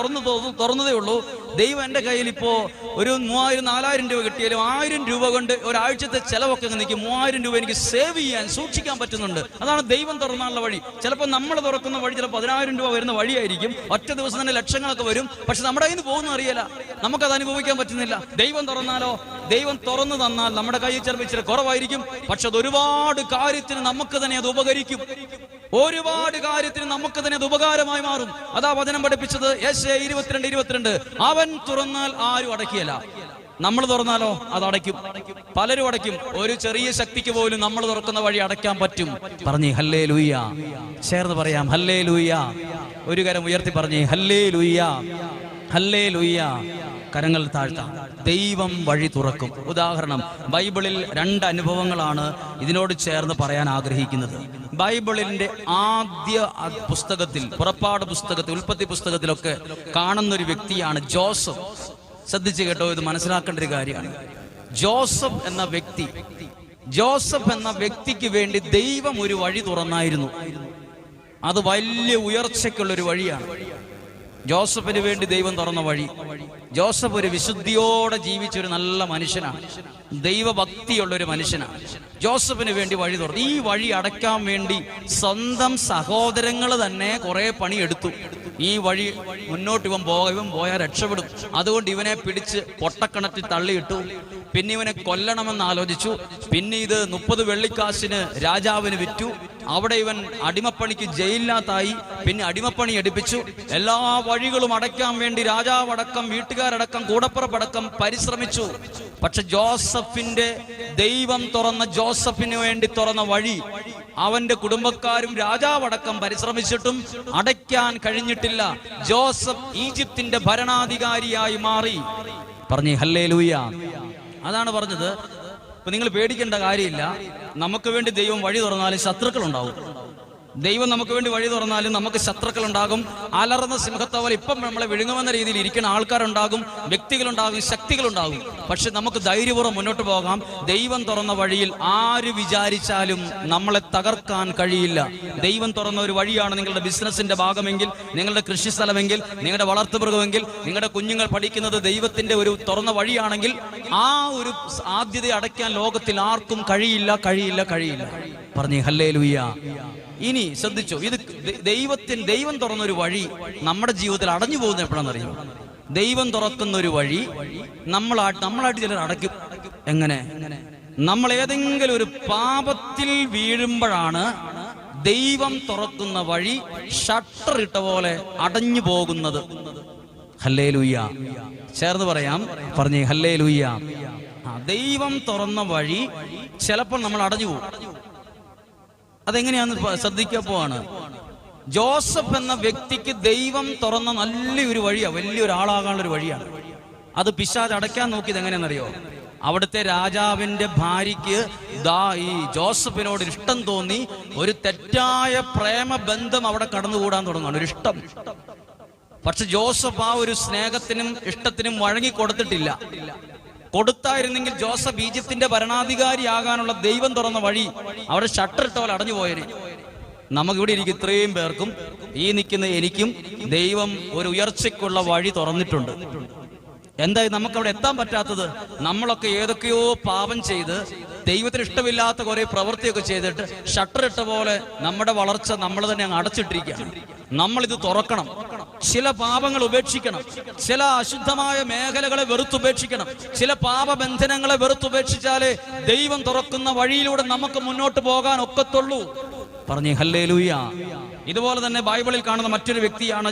തുറന്നതേ ഉള്ളൂ. ദൈവം എൻ്റെ കയ്യിൽ ഇപ്പോ ഒരു 3000-4000 രൂപ കിട്ടിയാലും 1000 രൂപ കൊണ്ട് ഒരാഴ്ചത്തെ ചെലവൊക്കെ നിൽക്കും. 3000 രൂപ എനിക്ക് സേവ് ചെയ്യാൻ, സൂക്ഷിക്കാൻ പറ്റുന്നുണ്ട്. അതാണ് ദൈവം തുറന്നാലുള്ള വഴി. ചിലപ്പോൾ നമ്മൾ തുറക്കുന്ന വഴി ചിലപ്പോൾ 10000 രൂപ വരുന്ന വഴിയായിരിക്കും. ഒറ്റ ദിവസം തന്നെ ലക്ഷങ്ങളൊക്കെ വരും. പക്ഷെ നമ്മുടെ കയ്യിൽ നിന്ന് പോകുന്ന അറിയില്ല, നമുക്കത് അനുഭവിക്കാൻ പറ്റുന്നില്ല. ദൈവം തുറന്നാലോ, ദൈവം തുറന്നു തന്നാൽ നമ്മുടെ കയ്യിൽ ചിലപ്പോൾ ഇച്ചിരി കുറവായിരിക്കും. പക്ഷെ അത് ഒരുപാട് കാര്യത്തിന് നമുക്ക് തന്നെ അത് ഉപകരിക്കും. ഒരുപാട് കാര്യത്തിന് നമുക്ക് തന്നെ അത് ഉപകാരമായി മാറും. അതാ വചനം പഠിപ്പിച്ചത്. യെശയ്യാ 22:22. അവൻ തുറന്നാൽ ആരും അടക്കിയല്ല. നമ്മൾ തുറന്നാലോ അത് അടയ്ക്കും. പലരും അടയ്ക്കും. ഒരു ചെറിയ ശക്തിക്ക് പോലും നമ്മൾ തുറക്കുന്ന വഴി അടയ്ക്കാൻ പറ്റും. പറഞ്ഞേ ഹല്ലേലൂയ. ചേർന്ന് പറയാം ഹല്ലേലൂയ. ഒരു കരം ഉയർത്തി പറഞ്ഞേ ഹല്ലേലൂയ, ഹല്ലേലൂയ. കരങ്ങൾ താഴ്ത്താം. ദൈവം വഴി തുറക്കും. ഉദാഹരണം, ബൈബിളിൽ 2 അനുഭവങ്ങളാണ് ഇതിനോട് ചേർന്ന് പറയാൻ ആഗ്രഹിക്കുന്നത്. ബൈബിളിന്റെ ആദ്യ പുസ്തകത്തിൽ, പുറപ്പാട് പുസ്തകത്തിൽ, ഉൽപ്പത്തി പുസ്തകത്തിലൊക്കെ കാണുന്ന ഒരു വ്യക്തിയാണ് ജോസഫ്. ശ്രദ്ധിച്ചു കേട്ടോ, ഇത് മനസ്സിലാക്കേണ്ട ഒരു കാര്യമാണ്. ജോസഫ് എന്ന വ്യക്തിക്ക് വേണ്ടി ദൈവം ഒരു വഴി തുറന്നായിരുന്നു. അത് വലിയ ഉയർച്ചയ്ക്കുള്ളൊരു വഴിയാണ്. ജോസഫിന് വേണ്ടി ദൈവം തുറന്ന വഴി. ജോസഫ് ഒരു വിശുദ്ധിയോടെ ജീവിച്ചൊരു നല്ല മനുഷ്യനാണ്, ദൈവഭക്തിയുള്ളൊരു മനുഷ്യനാണ്. ജോസഫിന് വേണ്ടി വഴി തുറന്നു. ഈ വഴി അടയ്ക്കാൻ വേണ്ടി സ്വന്തം സഹോദരങ്ങൾ തന്നെ കുറെ പണിയെടുത്തു. ഈ വഴി മുന്നോട്ട് ഇവൻ പോയാൽ രക്ഷപ്പെടും, അതുകൊണ്ട് ഇവനെ പിടിച്ച് പൊട്ടക്കിണറ്റിൽ തള്ളിയിട്ടു. പിന്നെ ഇവനെ കൊല്ലണമെന്ന് ആലോചിച്ചു. പിന്നെ ഇത് 30 വെള്ളിക്കാശിന് രാജാവിന് വിറ്റു. അവിടെ ഇവൻ അടിമപ്പണിക്ക് ജയിലിനകത്തായി. പിന്നെ അടിമപ്പണി എടുപ്പിച്ചു. എല്ലാ വഴികളും അടയ്ക്കാൻ വേണ്ടി രാജാവടക്കം, വീട്ടുകാരടക്കം, കൂടപ്പുറപ്പടക്കം പരിശ്രമിച്ചു. പക്ഷെ ദൈവം തുറന്ന ജോസഫിന് വേണ്ടി തുറന്ന വഴി അവന്റെ കുടുംബക്കാരും രാജാവടക്കം പരിശ്രമിച്ചിട്ടും അടയ്ക്കാൻ കഴിഞ്ഞിട്ടില്ല. ജോസഫ് ഈജിപ്തിന്റെ ഭരണാധികാരിയായി മാറി. പറഞ്ഞേ ഹല്ലേലൂയ. അതാണ് പറഞ്ഞത്. ഇപ്പൊ നിങ്ങൾ പേടിക്കേണ്ട കാര്യമില്ല. നമുക്ക് വേണ്ടി ദൈവം വഴി തുറന്നാലും ശത്രുക്കൾ ഉണ്ടാവും. ദൈവം നമുക്ക് വേണ്ടി വഴി തുറന്നാലും നമുക്ക് ശത്രുക്കൾ ഉണ്ടാകും. അലർന്ന സിംഹത്തെ പോലെ ഇപ്പം നമ്മളെ വിഴുങ്ങുമെന്ന രീതിയിൽ ഇരിക്കുന്ന ആൾക്കാരുണ്ടാകും, വ്യക്തികളുണ്ടാകും, ശക്തികളുണ്ടാകും. പക്ഷെ നമുക്ക് ധൈര്യപൂർവ്വം മുന്നോട്ട് പോകാം. ദൈവം തുറന്ന വഴിയിൽ ആര് വിചാരിച്ചാലും നമ്മളെ തകർക്കാൻ കഴിയില്ല. ദൈവം തുറന്ന ഒരു വഴിയാണ് നിങ്ങളുടെ ബിസിനസിന്റെ ഭാഗമെങ്കിൽ, നിങ്ങളുടെ കൃഷിസ്ഥലമെങ്കിൽ, നിങ്ങളുടെ വളർത്തുമൃഗമെങ്കിൽ, നിങ്ങളുടെ കുഞ്ഞുങ്ങൾ പഠിക്കുന്നത് ദൈവത്തിന്റെ ഒരു തുറന്ന വഴിയാണെങ്കിൽ ആ ഒരു സാധ്യത അടയ്ക്കാൻ ലോകത്തിൽ ആർക്കും കഴിയില്ല. പറഞ്ഞേ ഹല്ലേലൂയ. ഇനി ശ്രദ്ധിച്ചോ, ഇത് ദൈവം തുറന്നൊരു വഴി നമ്മുടെ ജീവിതത്തിൽ അടഞ്ഞു പോകുന്ന എപ്പോഴാണെന്നറിയോ? ദൈവം തുറക്കുന്ന ഒരു വഴി നമ്മളായിട്ട് ചിലർ അടയ്ക്കും. എങ്ങനെ? നമ്മൾ ഏതെങ്കിലും ഒരു പാപത്തിൽ വീഴുമ്പോഴാണ് ദൈവം തുറക്കുന്ന വഴി ഷട്ടർ ഇട്ട പോലെ അടഞ്ഞു പോകുന്നത്. ഹല്ലേലൂയ. ചേർന്ന് പറയാം. പറഞ്ഞേ ഹല്ലേലൂയ. ദൈവം തുറന്ന വഴി ചിലപ്പോൾ നമ്മൾ അടഞ്ഞു പോകും. അതെങ്ങനെയാന്ന് ശ്രദ്ധിക്കാൻ പോവാണ്. ജോസഫ് എന്ന വ്യക്തിക്ക് ദൈവം തുറന്ന നല്ലൊരു വഴിയാണ്, വലിയൊരാളാകാനുള്ളൊരു വഴിയാണ്. അത് പിശാച് അടയ്ക്കാൻ നോക്കിയത് എങ്ങനെയാണെന്നറിയോ? അവിടുത്തെ രാജാവിന്റെ ഭാര്യയ്ക്ക് ഈ ജോസഫിനോട് ഇഷ്ടം തോന്നി. ഒരു തെറ്റായ പ്രേമബന്ധം അവിടെ കടന്നുകൂടാൻ തുടങ്ങുകയാണ്, ഒരു ഇഷ്ടം. പക്ഷെ ജോസഫ് ആ ഒരു സ്നേഹത്തിനും ഇഷ്ടത്തിനും വഴങ്ങി കൊടുത്തിട്ടില്ല. കൊടുത്തായിരുന്നെങ്കിൽ ജോസഫ് ഈജിപ്തിന്റെ ഭരണാധികാരിയാകാനുള്ള ദൈവം തുറന്ന വഴി അവിടെ ഷട്ടർ ഇട്ട പോലെ അടഞ്ഞു പോയേനെ. നമുക്കിവിടെ ഇരിക്കും ഇത്രയും പേർക്കും, ഈ നിൽക്കുന്ന എനിക്കും ദൈവം ഒരു ഉയർച്ചയ്ക്കുള്ള വഴി തുറന്നിട്ടുണ്ട്. എന്തായി നമുക്കവിടെ എത്താൻ പറ്റാത്തത്? നമ്മളൊക്കെ ഏതൊക്കെയോ പാപം ചെയ്ത് ദൈവത്തിന് ഇഷ്ടമില്ലാത്ത കുറെ പ്രവൃത്തിയൊക്കെ ചെയ്തിട്ട് ഷട്ടർ ഇട്ട പോലെ നമ്മുടെ വളർച്ച നമ്മൾ തന്നെ അങ്ങ് അടച്ചിട്ടിരിക്കുകയാണ്. നമ്മളിത് തുറക്കണം. ചില പാപങ്ങൾ ഉപേക്ഷിക്കണം. ചില അശുദ്ധമായ മേഖലകളെ വെറുത്തുപേക്ഷിക്കണം. ചില പാപബന്ധനങ്ങളെ വെറുത്തുപേക്ഷിച്ചാലേ ദൈവം തുറക്കുന്ന വഴിയിലൂടെ നമുക്ക് മുന്നോട്ട് പോകാൻ ഒക്കത്തുള്ളൂ. പറഞ്ഞേ ഹല്ലേലൂയ. ഇതുപോലെ തന്നെ ബൈബിളിൽ കാണുന്ന മറ്റൊരു വ്യക്തിയാണ്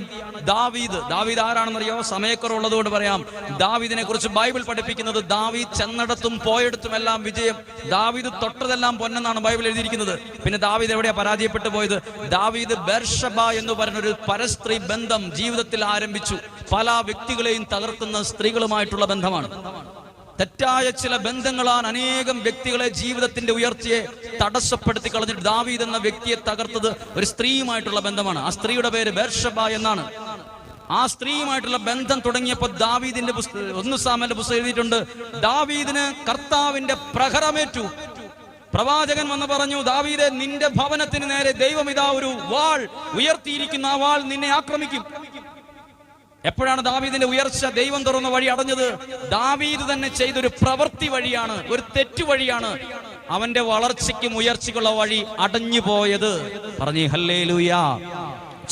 ദാവീദ്. ദാവീദ് ആരാണെന്നറിയോ? സമയക്കുറവുള്ളത് കൊണ്ട് പറയാം. ദാവീദിനെ കുറിച്ച് ബൈബിൾ പഠിപ്പിക്കുന്നത് ദാവീദ് ചെന്നിടത്തും പോയിടത്തും എല്ലാം വിജയം, ദാവീദ് തൊട്ടതെല്ലാം പൊന്നെന്നാണ് ബൈബിൾ എഴുതിയിരിക്കുന്നത്. പിന്നെ ദാവീദ് എവിടെയാ പരാജയപ്പെട്ടു പോയത്? ദാവീദ് ബേർഷബ എന്ന് പറഞ്ഞൊരു പരസ്ത്രീ ബന്ധം ജീവിതത്തിൽ ആരംഭിച്ചു. പല വ്യക്തികളെയും തകർക്കുന്ന സ്ത്രീകളുമായിട്ടുള്ള ബന്ധമാണ്. തെറ്റായ ചില ബന്ധങ്ങളാണ് അനേകം വ്യക്തികളെ ജീവിതത്തിന്റെ ഉയർച്ചയെ തടസ്സപ്പെടുത്തി കളഞ്ഞിട്ട് ദാവീദ് എന്ന വ്യക്തിയെ തകർത്തത് ഒരു സ്ത്രീയുമായിട്ടുള്ള ബന്ധമാണ്. ആ സ്ത്രീയുടെ പേര് ബേർഷബ എന്നാണ്. ആ സ്ത്രീയുമായിട്ടുള്ള ബന്ധം തുടങ്ങിയപ്പോൾ ദാവീദിന്റെ 1 സാമുവേലിന്റെ പുസ്തകം എഴുതിയിട്ടുണ്ട്, ദാവീദിന് കർത്താവിന്റെ പ്രഹരമേറ്റു. പ്രവാചകൻ വന്ന് പറഞ്ഞു, ദാവീദേ, നിന്റെ ഭവനത്തിന് നേരെ ദൈവം ഇതാ ഒരു വാൾ ഉയർത്തിയിരിക്കുന്ന, ആ വാൾ നിന്നെ ആക്രമിക്കും. എപ്പോഴാണ് ദാവീദിന്റെ ഉയർച്ച? ദൈവം തുറന്ന വഴി അടഞ്ഞത് ദാവീദ് തന്നെ ചെയ്തൊരു പ്രവൃത്തി വഴിയാണ്, ഒരു തെറ്റു വഴിയാണ് അവന്റെ വളർച്ചയ്ക്കും ഉയർച്ചയ്ക്കുള്ള വഴി അടഞ്ഞു പോയത്. പറഞ്ഞേ ഹല്ലേലൂയ.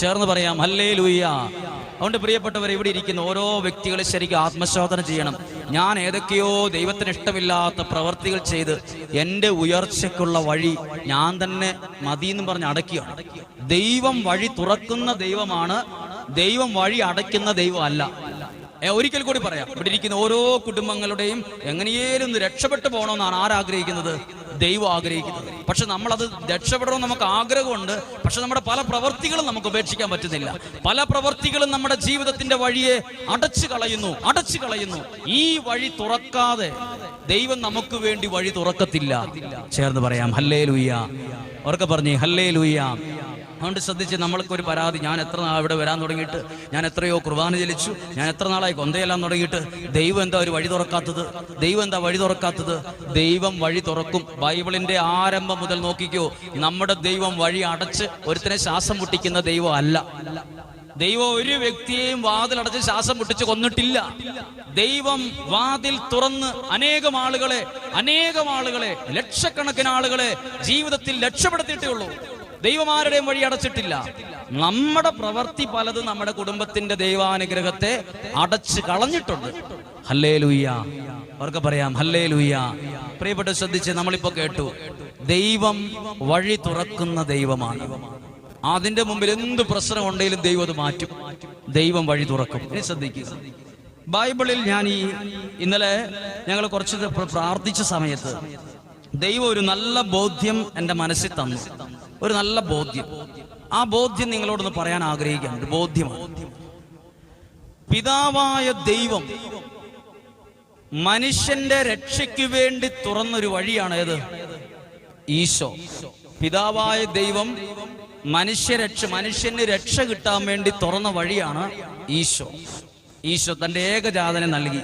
ചേർന്ന് പറയാം ഹല്ലേലൂയ. അതുകൊണ്ട് പ്രിയപ്പെട്ടവരെ, ഇവിടെ ഇരിക്കുന്ന ഓരോ വ്യക്തികളെ ശരിക്കും ആത്മശോധന ചെയ്യണം. ഞാൻ ഏതൊക്കെയോ ദൈവത്തിന് ഇഷ്ടമില്ലാത്ത പ്രവർത്തികൾ ചെയ്ത് എൻ്റെ ഉയർച്ചയ്ക്കുള്ള വഴി ഞാൻ തന്നെ മതിയെന്നും പറഞ്ഞ് അടയ്ക്കുകയാണ്. ദൈവം വഴി തുറക്കുന്ന ദൈവമാണ്, ദൈവം വഴി അടയ്ക്കുന്ന ദൈവം അല്ല. ഒരിക്കൽ കൂടി പറയാം, ഇവിടെ ഇരിക്കുന്ന ഓരോ കുടുംബങ്ങളുടെയും എങ്ങനെയേലും രക്ഷപ്പെട്ടു പോകണമെന്നാണ് ആരാഗ്രഹിക്കുന്നത്? ദൈവം ആഗ്രഹിക്കുന്നത്. പക്ഷെ നമ്മളത് രക്ഷപ്പെടണമെന്ന് നമുക്ക് ആഗ്രഹമുണ്ട്. പക്ഷെ നമ്മുടെ പല പ്രവർത്തികളും നമുക്ക് ഉപേക്ഷിക്കാൻ പറ്റുന്നില്ല. പല പ്രവർത്തികളും നമ്മുടെ ജീവിതത്തിന്റെ വഴിയെ അടച്ചു കളയുന്നു. ഈ വഴി തുറക്കാതെ ദൈവം നമുക്ക് വേണ്ടി വഴി തുറക്കത്തില്ല. ചേർന്ന് പറയാം ഹല്ലേലൂയ. അവർക്ക് പറഞ്ഞേ ഹല്ലേലൂയ. അതുകൊണ്ട് ശ്രദ്ധിച്ച്, നമ്മൾക്കൊരു പരാതി, ഞാൻ എത്ര നാൾ ഇവിടെ വരാൻ തുടങ്ങിയിട്ട്, ഞാൻ എത്രയോ കുർബാന ചൊല്ലിച്ചു, ഞാൻ എത്ര നാളായി കൊന്തയെല്ലാം തുടങ്ങിയിട്ട്, ദൈവം എന്താ ഒരു വഴി തുറക്കാത്തത്? ദൈവം വഴി തുറക്കും. ബൈബിളിന്റെ ആരംഭം മുതൽ നോക്കിക്കോ, നമ്മുടെ ദൈവം വഴി അടച്ച് ഒരുത്തനെ ശ്വാസം മുട്ടിക്കുന്ന ദൈവം അല്ല. ദൈവം ഒരു വ്യക്തിയെയും വാതിലടച്ച് ശ്വാസം മുട്ടിച്ച് കൊന്നിട്ടില്ല. ദൈവം വാതിൽ തുറന്ന് അനേകം ആളുകളെ ലക്ഷക്കണക്കിന് ആളുകളെ ജീവിതത്തിൽ രക്ഷപ്പെടുത്തിയിട്ടേ ഉള്ളൂ. ദൈവമാരുടെയും വഴി അടച്ചിട്ടില്ല. നമ്മുടെ പ്രവൃത്തി പലതും നമ്മുടെ കുടുംബത്തിന്റെ ദൈവാനുഗ്രഹത്തെ അടച്ചു കളഞ്ഞിട്ടുണ്ട്. ഹല്ലേലൂയ. അവർക്ക് പറയാം ഹല്ലേലൂയ. പ്രിയപ്പെട്ട ശ്രദ്ധിച്ച്, നമ്മളിപ്പോ കേട്ടു, ദൈവം വഴി തുറക്കുന്ന ദൈവമാണ്. അതിന്റെ മുമ്പിൽ എന്ത് പ്രശ്നം ഉണ്ടെങ്കിലും ദൈവം അത് മാറ്റും. ദൈവം വഴി തുറക്കും. ഇനി ശ്രദ്ധിക്കുക, ബൈബിളിൽ ഞാൻ ഇന്നലെ ഞങ്ങൾ കുറച്ച് പ്രാർത്ഥിച്ച സമയത്ത് ദൈവം ഒരു നല്ല ബോധ്യം എൻ്റെ മനസ്സിൽ തന്നു. ഒരു നല്ല ബോധ്യം. ആ ബോധ്യം നിങ്ങളോടൊന്ന് പറയാൻ ആഗ്രഹിക്കുകയാണ്. ഒരു ബോധ്യമാണ്. പിതാവായ ദൈവം മനുഷ്യന്റെ രക്ഷയ്ക്ക് വേണ്ടി തുറന്നൊരു വഴിയാണ് ഏത്? ഈശോ. പിതാവായ ദൈവം മനുഷ്യന് രക്ഷ കിട്ടാൻ വേണ്ടി തുറന്ന വഴിയാണ് ഈശോ. ഈശോ തന്റെ ഏകജാതനെ നൽകി.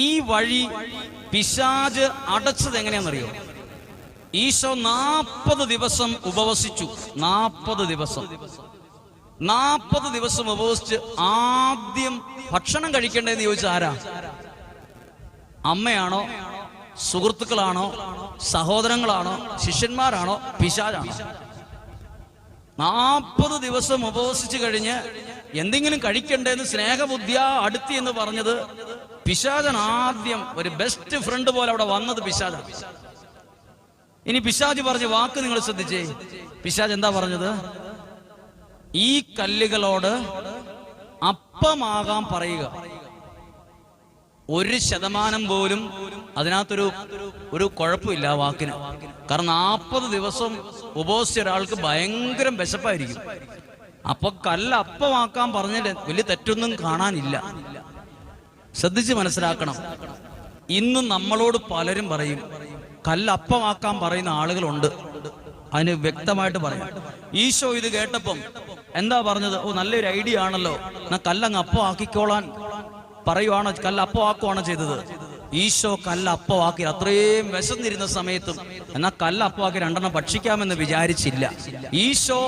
ഈ വഴി പിശാച് അടച്ചത് എങ്ങനെയാണെന്നറിയോ? ഈശോ 40 ദിവസം ഉപവസിച്ചു. 40 ദിവസം ഉപവസിച്ച് ആദ്യം ഭക്ഷണം കഴിക്കേണ്ടതെന്ന് ചോദിച്ചാൽ ആരാ? അമ്മയാണോ? സുഹൃത്തുക്കളാണോ? സഹോദരങ്ങളാണോ? ശിഷ്യന്മാരാണോ? പിശാചാണോ? 40 ദിവസം ഉപവസിച്ചു കഴിഞ്ഞ് എന്തെങ്കിലും കഴിക്കണ്ടേന്ന് സ്നേഹബുദ്ധിയാ അടുത്തി എന്ന് പറഞ്ഞത് പിശാചൻ. ആദ്യം ഒരു ബെസ്റ്റ് ഫ്രണ്ട് പോലെ അവിടെ വന്നത് പിശാചാണ്. ഇനി പിശാച് പറഞ്ഞ വാക്ക് നിങ്ങൾ ശ്രദ്ധിച്ചേ. പിശാച് എന്താ പറഞ്ഞത്? ഈ കല്ലുകളോട് അപ്പമാകാൻ പറയുക. 1% പോലും അതിനകത്തൊരു കുഴപ്പമില്ല ആ വാക്കിന്. കാരണം 40 ദിവസം ഉപവസിച്ച ഒരാൾക്ക് ഭയങ്കര വിശപ്പായിരിക്കും. അപ്പൊ കല്ല് അപ്പമാക്കാൻ പറഞ്ഞിട്ട് വലിയ തെറ്റൊന്നും കാണാനില്ല. ശ്രദ്ധിച്ച് മനസ്സിലാക്കണം. ഇന്നും നമ്മളോട് പലരും പറയും, കല്ലപ്പമാക്കാൻ പറയുന്ന ആളുകളുണ്ട്. അതിന് വ്യക്തമായിട്ട് പറയാം. ഈശോ ഇത് കേട്ടപ്പം എന്താ പറഞ്ഞത്? നല്ലൊരു ഐഡിയ ആണല്ലോ, എന്നാ കല്ലങ്ങ് അപ്പമാക്കിക്കോളാൻ പറയുവാണോ, കല്ലപ്പമാക്കുവാണോ ചെയ്തത്? ഈശോ കല്ലപ്പമാക്കി. അത്രയും വിശന്നിരുന്ന സമയത്തും എന്നാ കല്ലപ്പമാക്കി 2 ഭക്ഷിക്കാമെന്ന് വിചാരിച്ചില്ല. ഈശോ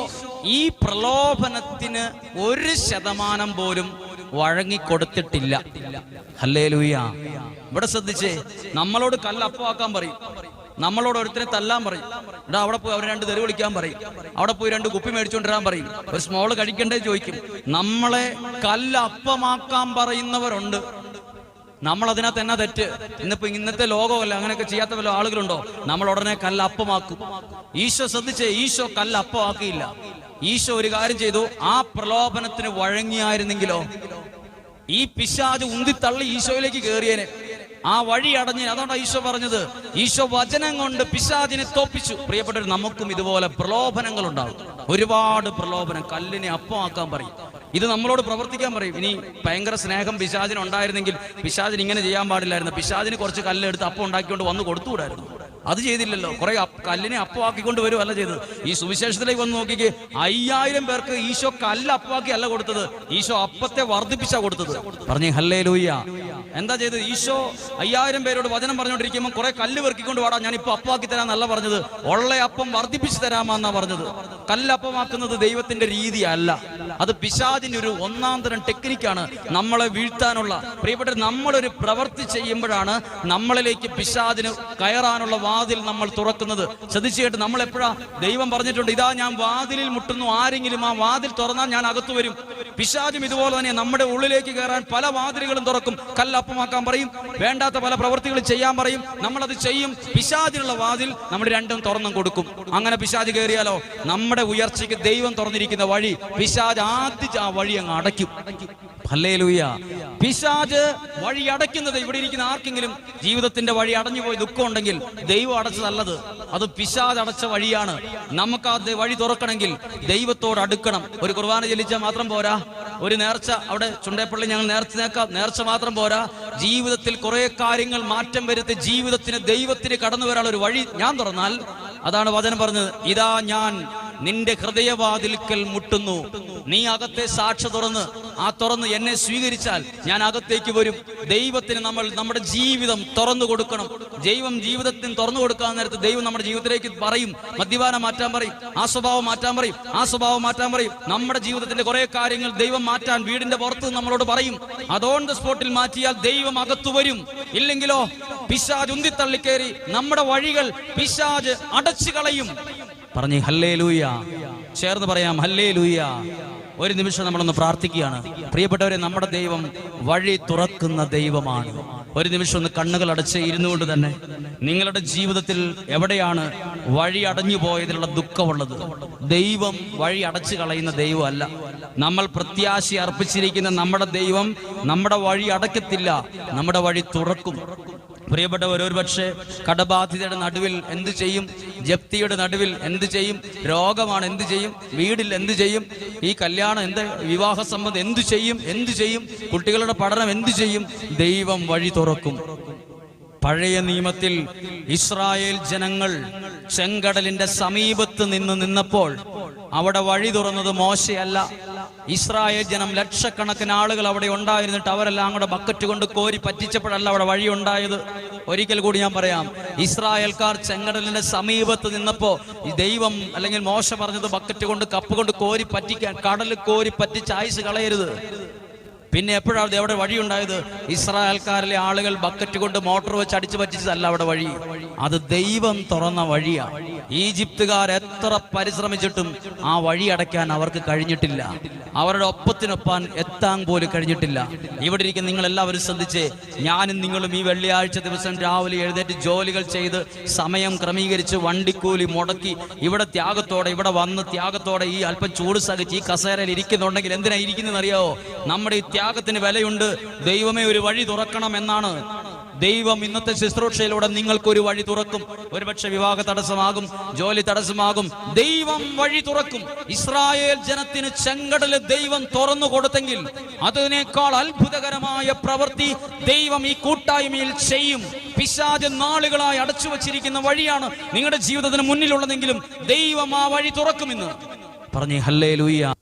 ഈ പ്രലോഭനത്തിന് 1% പോലും വഴങ്ങിക്കൊടുത്തിട്ടില്ല. ഹല്ലേലൂയ. ഇവിടെ ശ്രദ്ധിച്ചേ, നമ്മളോട് കല്ലപ്പമാക്കാൻ പറയും, നമ്മളോട് ഒരുത്തനെ തല്ലാൻ പറയും, അവിടെ പോയി അവർ 2 തെറി വിളിക്കാൻ പറയും, അവിടെ പോയി 2 കുപ്പി മേടിച്ചുകൊണ്ടിരാൻ പറയും, ഒരു സ്മോള് കഴിക്കണ്ടേ ചോദിക്കും. നമ്മളെ കല്ലപ്പമാക്കാൻ പറയുന്നവരുണ്ട്. നമ്മൾ അതിനകത്ത് എന്നാ തെറ്റ്? ഇന്നത്തെ ലോകമല്ല, അങ്ങനെയൊക്കെ ചെയ്യാത്ത വല്ല ആളുകളുണ്ടോ? നമ്മൾ ഉടനെ കല്ലപ്പമാക്കും. ഈശോ ശ്രദ്ധിച്ചേ, ഈശോ കല്ലപ്പമാക്കിയില്ല. ഈശോ ഒരു കാര്യം ചെയ്തു, ആ പ്രലോഭനത്തിന് വഴങ്ങിയായിരുന്നെങ്കിലോ ഈ പിശാച് ഉന്തിത്തള്ളി ഈശോയിലേക്ക് കയറിയേനെ. ആ വഴി അടഞ്ഞ്. അതുകൊണ്ടാണ് ഈശോ പറഞ്ഞത്, ഈശോ വചനം കൊണ്ട് പിശാചിനെ തോപ്പിച്ചു. പ്രിയപ്പെട്ടവർ, നമുക്കും ഇതുപോലെ പ്രലോഭനങ്ങൾ ഉണ്ടാകും. ഒരുപാട് പ്രലോഭനം. കല്ലിനെ അപ്പമാക്കാൻ പറയും. ഇത് നമ്മളോട് പ്രവർത്തിക്കാൻ പറയും. ഇനി ഭയങ്കര സ്നേഹം പിശാചിന് ഉണ്ടായിരുന്നെങ്കിൽ പിശാചിന് ഇങ്ങനെ ചെയ്യാൻ പാടില്ലായിരുന്നു. പിശാചിന് കുറച്ച് കല്ലെടുത്ത് അപ്പം ഉണ്ടാക്കിക്കൊണ്ട് വന്ന് കൊടുത്തുകൂടായിരുന്നു. അത് ചെയ്തില്ലല്ലോ. കുറെ കല്ലിനെ അപ്പമാക്കിക്കൊണ്ട് വരുമല്ല ചെയ്തത്. ഈ സുവിശേഷത്തിലേക്ക് വന്ന് നോക്കിക്കേ, 5000 പേർക്ക് ഈശോ കല്ല് അപ്പമാക്കി അല്ല കൊടുത്തത്, ഈശോ അപ്പത്തെ വർദ്ധിപ്പിച്ചാ കൊടുത്തത്. പറഞ്ഞേ ഹല്ലേലൂയ. എന്താ ചെയ്തത്? ഈശോ 5000 പേരോട് വചനം പറഞ്ഞുകൊണ്ടിരിക്കുമ്പോൾ കുറെ കല്ല് പെറുക്കിക്കൊണ്ട് വാടാ, ഞാനിപ്പോ അപ്പമാക്കി തരാന്നല്ല പറഞ്ഞത്, ഉള്ള അപ്പം വർദ്ധിപ്പിച്ചു തരാമെന്നാ പറഞ്ഞത്. കല്ലപ്പമാക്കുന്നത് ദൈവത്തിന്റെ രീതിയല്ല, അത് പിശാചിന്റെ ഒരു ഒന്നാം തരം ടെക്നിക്കാണ് നമ്മളെ വീഴ്ത്താനുള്ള. പ്രിയപ്പെട്ട, നമ്മളൊരു പ്രവൃത്തി ചെയ്യുമ്പോഴാണ് നമ്മളിലേക്ക് പിശാചിന് കയറാനുള്ള വാതിൽ നമ്മൾ തുറക്കുന്നത്. ശ്രദ്ധിച്ചു കേട്ട്, നമ്മൾ എപ്പോഴാ ദൈവം പറഞ്ഞിട്ടുണ്ട്, ഇതാ ഞാൻ വാതിലിൽ മുട്ടുന്നു, ആരെങ്കിലും ആ വാതിൽ തുറന്നാൽ ഞാൻ അകത്തു വരും. പിശാചും ഇതുപോലെ തന്നെ നമ്മുടെ ഉള്ളിലേക്ക് കയറാൻ പല വാതിലുകളും തുറക്കും. കല്ലപ്പമാക്കാൻ പറയും, വേണ്ടാത്ത പല പ്രവൃത്തികളും ചെയ്യാൻ പറയും, നമ്മളത് ചെയ്യും. പിശാചിനുള്ള വാതിൽ നമ്മൾ രണ്ടും തുറന്നും കൊടുക്കും. അങ്ങനെ പിശാച് കയറിയാലോ, നമ്മുടെ ഉയർച്ചയ്ക്ക് ദൈവം തുറന്നിരിക്കുന്ന വഴി പിശാച് ആദ്യം ആ വഴി അങ്ങ് അടയ്ക്കും. ഹല്ലേലൂയ. പിശാച് വഴി അടയ്ക്കുന്നത്, ഇവിടെ ഇരിക്കുന്ന ആർക്കെങ്കിലും ജീവിതത്തിന്റെ വഴി അടഞ്ഞുപോയി ദുഃഖം ഉണ്ടെങ്കിൽ ദൈവം അടച്ചതല്ലത്, അത് പിശാച് അടച്ച വഴിയാണ്. നമുക്ക് ആ വഴി തുറക്കണമെങ്കിൽ ദൈവത്തോട് അടുക്കണം. ഒരു കുർബാന ചെല്ലിച്ചാൽ മാത്രം പോരാ, ഒരു നേർച്ച അവിടെ ചുണ്ടേപ്പള്ളി ഞങ്ങൾ നേർച്ച മാത്രം പോരാ. ജീവിതത്തിൽ കുറെ കാര്യങ്ങൾ മാറ്റം വരുത്തി ജീവിതത്തിന് ദൈവത്തിന് കടന്നു വരാനുള്ള ഒരു വഴി ഞാൻ തുറന്നാൽ, അതാണ് വചനം പറഞ്ഞത്, ഇതാ ഞാൻ നിന്റെ ഹൃദയവാതിൽക്കൽ മുട്ടുന്നു, നീ അകത്തെ സാക്ഷി തുറന്ന് എന്നെ സ്വീകരിച്ചാൽ ഞാൻ അകത്തേക്ക് വരും. ദൈവത്തിന് നമ്മൾ നമ്മുടെ ജീവിതം തുറന്നു കൊടുക്കണം. ദൈവം ജീവിതത്തിന് തുറന്നു കൊടുക്കാൻ നേരത്ത് ദൈവം നമ്മുടെ ജീവിതത്തിലേക്ക് പറയും, മദ്യപാനം മാറ്റാൻ പറയും, ആ സ്വഭാവം മാറ്റാൻ പറയും, ആ സ്വഭാവം മാറ്റാൻ പറയും. നമ്മുടെ ജീവിതത്തിന്റെ കുറെ കാര്യങ്ങൾ ദൈവം മാറ്റാൻ വീടിന്റെ പുറത്ത് നമ്മളോട് പറയും. അത് ഓൺ ദ സ്പോട്ടിൽ മാറ്റിയാൽ ദൈവം അകത്തു വരും. ഇല്ലെങ്കിലോ പിശാച് ഉന്തിത്തള്ളിക്കേറി നമ്മുടെ വഴികൾ പിശാച് അടച്ചു കളയും. പറഞ്ഞേ ഹല്ലേലൂയ. ചേർന്ന് പറയാം ഹല്ലേലൂയ. ഒരു നിമിഷം നമ്മളൊന്ന് പ്രാർത്ഥിക്കുകയാണ്. പ്രിയപ്പെട്ടവരെ, നമ്മുടെ ദൈവം വഴി തുറക്കുന്ന ദൈവമാണ്. ഒരു നിമിഷം ഒന്ന് കണ്ണുകൾ അടച്ച് ഇരുന്നുകൊണ്ട് തന്നെ നിങ്ങളുടെ ജീവിതത്തിൽ എവിടെയാണ് വഴി അടഞ്ഞു പോയതിലുള്ള ദുഃഖമുള്ളത്? ദൈവം വഴി അടച്ചു കളയുന്ന ദൈവമല്ല. നമ്മൾ പ്രത്യാശ അർപ്പിച്ചിരിക്കുന്ന നമ്മുടെ ദൈവം നമ്മുടെ വഴി അടയ്ക്കത്തില്ല, നമ്മുടെ വഴി തുറക്കും. പ്രിയപ്പെട്ടവർ, ഒരുപക്ഷെ കടബാധിതയുടെ നടുവിൽ എന്ത് ചെയ്യും? ജപ്തിയുടെ നടുവിൽ എന്ത് ചെയ്യും? രോഗമാണ്, എന്ത് ചെയ്യും? വീടിൽ എന്ത് ചെയ്യും? ഈ കല്യാണം വിവാഹ സംബന്ധം എന്ത് ചെയ്യും? കുട്ടികളുടെ പഠനം എന്ത് ചെയ്യും? ദൈവം വഴി തുറക്കും. പഴയ നിയമത്തിൽ ഇസ്രായേൽ ജനങ്ങൾ ചെങ്കടലിന്റെ സമീപത്ത് നിന്നപ്പോൾ അവിടെ വഴി തുറന്നത് മോശയല്ല. ഇസ്രായേൽ ജനം ലക്ഷക്കണക്കിന് ആളുകൾ അവിടെ ഉണ്ടായിരുന്നിട്ട് അവരെല്ലാം കൂടെ ബക്കറ്റ് കൊണ്ട് കോരി പറ്റിച്ചപ്പോഴല്ല അവിടെ വഴി ഉണ്ടായത്. ഒരിക്കൽ കൂടി ഞാൻ പറയാം, ഇസ്രായേൽക്കാർ ചെങ്കടലിന്റെ സമീപത്ത് നിന്നപ്പോ ഈ ദൈവം അല്ലെങ്കിൽ മോശ പറഞ്ഞത് ബക്കറ്റ് കൊണ്ട് കപ്പ് കൊണ്ട് കോരി പറ്റിക്കാൻ, കടൽ കോരി പറ്റിച്ച് ആയുസ് കളയരുത്. പിന്നെ എപ്പോഴാണ് അവിടെ വഴി ഉണ്ടായത്? ഇസ്രായേൽക്കാരിലെ ആളുകൾ ബക്കറ്റ് കൊണ്ട് മോട്ടോർ വെച്ച് അടിച്ചു പറ്റിച്ചതല്ല അവിടെ വഴി, അത് ദൈവം തുറന്ന വഴിയാണ്. ഈജിപ്തുകാർ എത്ര പരിശ്രമിച്ചിട്ടും ആ വഴി അടയ്ക്കാൻ അവർക്ക് കഴിഞ്ഞിട്ടില്ല, അവരുടെ ഒപ്പത്തിനൊപ്പാൻ എത്താൻ പോലും കഴിഞ്ഞിട്ടില്ല. ഇവിടെ ഇരിക്കുന്ന നിങ്ങൾ എല്ലാവരും ശ്രദ്ധിച്ചേ, ഞാനും നിങ്ങളും ഈ വെള്ളിയാഴ്ച ദിവസം രാവിലെ എഴുന്നേറ്റ് ജോലികൾ ചെയ്ത് സമയം ക്രമീകരിച്ച് വണ്ടിക്കൂലി മുടക്കി ഇവിടെ ത്യാഗത്തോടെ ഇവിടെ വന്ന് ത്യാഗത്തോടെ ഈ അല്പം ചൂട് സഹിച്ച് ഈ കസേരയിൽ ഇരിക്കുന്നുണ്ടെങ്കിൽ എന്തിനാ ഇരിക്കുന്നതെന്ന് അറിയാവോ? നമ്മുടെ ഈ ത്യാഗത്തിന് വിലയുണ്ട്. ദൈവമേ ഒരു വഴി തുറക്കണം എന്നാണ്. ദൈവം ഇന്നത്തെ ശുശ്രൂഷയിലൂടെ നിങ്ങൾക്കൊരു വഴി തുറക്കും. ഒരുപക്ഷെ വിവാഹ തടസ്സമാകും, ജോലി തടസ്സമാകും, ദൈവം വഴി തുറക്കും. ഇസ്രായേൽ ജനത്തിന് ചെങ്കടല് ദൈവം തുറന്നു കൊടുത്തെങ്കിൽ അതിനേക്കാൾ അത്ഭുതകരമായ പ്രവൃത്തി ദൈവം ഈ കൂട്ടായ്മയിൽ ചെയ്യും. പിശാച് നാളുകളായി അടച്ചു വച്ചിരിക്കുന്ന വഴിയാണ് നിങ്ങളുടെ ജീവിതത്തിന് മുന്നിലുള്ളതെങ്കിലും ദൈവം ആ വഴി തുറക്കുമെന്ന് പറഞ്ഞേ ഹല്ലേലൂയ.